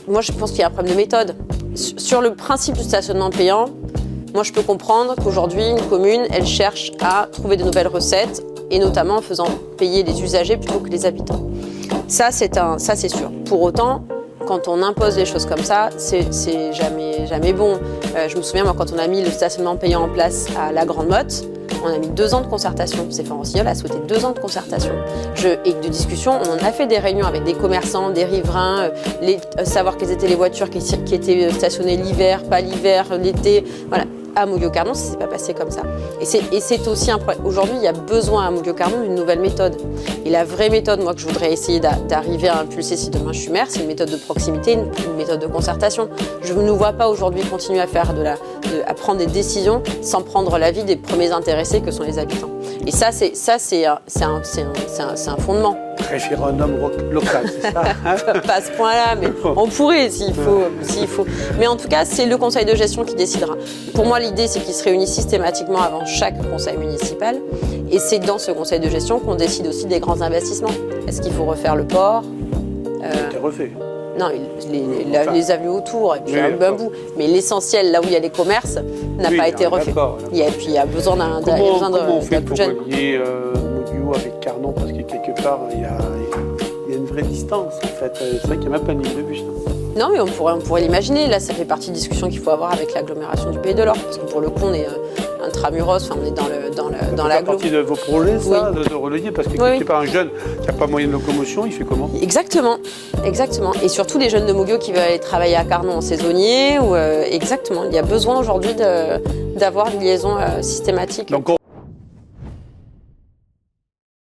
moi je pense qu'il y a un problème de méthode. Sur le principe du stationnement payant, moi je peux comprendre qu'aujourd'hui une commune, elle cherche à trouver de nouvelles recettes et notamment en faisant payer les usagers plutôt que les habitants. Ça c'est sûr. Pour autant, quand on impose des choses comme ça, c'est jamais bon. Je me souviens, moi, quand on a mis le stationnement payant en place à la Grande Motte, on a mis 2 ans de concertation. Stéphane Rossignol a souhaité 2 ans de concertation et de discussion. On a fait des réunions avec des commerçants, des riverains, savoir quelles étaient les voitures qui étaient stationnées l'hiver, pas l'hiver, l'été. Voilà. À Mougins-Carnon, ça ne s'est pas passé comme ça. Et c'est aussi un problème. Aujourd'hui, il y a besoin à Mougins-Carnon d'une nouvelle méthode. Et la vraie méthode, moi, que je voudrais essayer d'arriver à impulser si demain je suis maire, c'est une méthode de proximité, une méthode de concertation. Je ne nous vois pas aujourd'hui continuer à faire à prendre des décisions sans prendre l'avis des premiers intéressés que sont les habitants. Et ça, c'est un fondement. Référendum local, c'est ça hein? Pas à ce point-là, mais on pourrait s'il faut. Mais en tout cas, c'est le conseil de gestion qui décidera. Pour moi, l'idée, c'est qu'il se réunisse systématiquement avant chaque conseil municipal. Et c'est dans ce conseil de gestion qu'on décide aussi des grands investissements. Est-ce qu'il faut refaire le port C'était refait. Non, les avenues autour, et puis un bout. Mais l'essentiel, là où il y a les commerces, n'a pas été refait. Et puis il y a besoin d'un coup de jeune. Comment on fait pour relier Mougins avec Carnon? Parce que quelque part, il y a une vraie distance, en fait. C'est vrai qu'il n'y a même pas de ligne de bus. Non, mais on pourrait l'imaginer. Là, ça fait partie de discussions qu'il faut avoir avec l'agglomération du Pays de l'Or. Parce que pour le coup, on est intramuros, enfin, on est dans la partie de vos projets, ça, oui. de relayer? Parce que quelque part, un jeune qui n'a pas moyen de locomotion, il fait comment? Exactement. Et surtout les jeunes de Mougins qui veulent aller travailler à Carnon en saisonnier. Exactement. Il y a besoin aujourd'hui d'avoir une liaison systématique. Donc,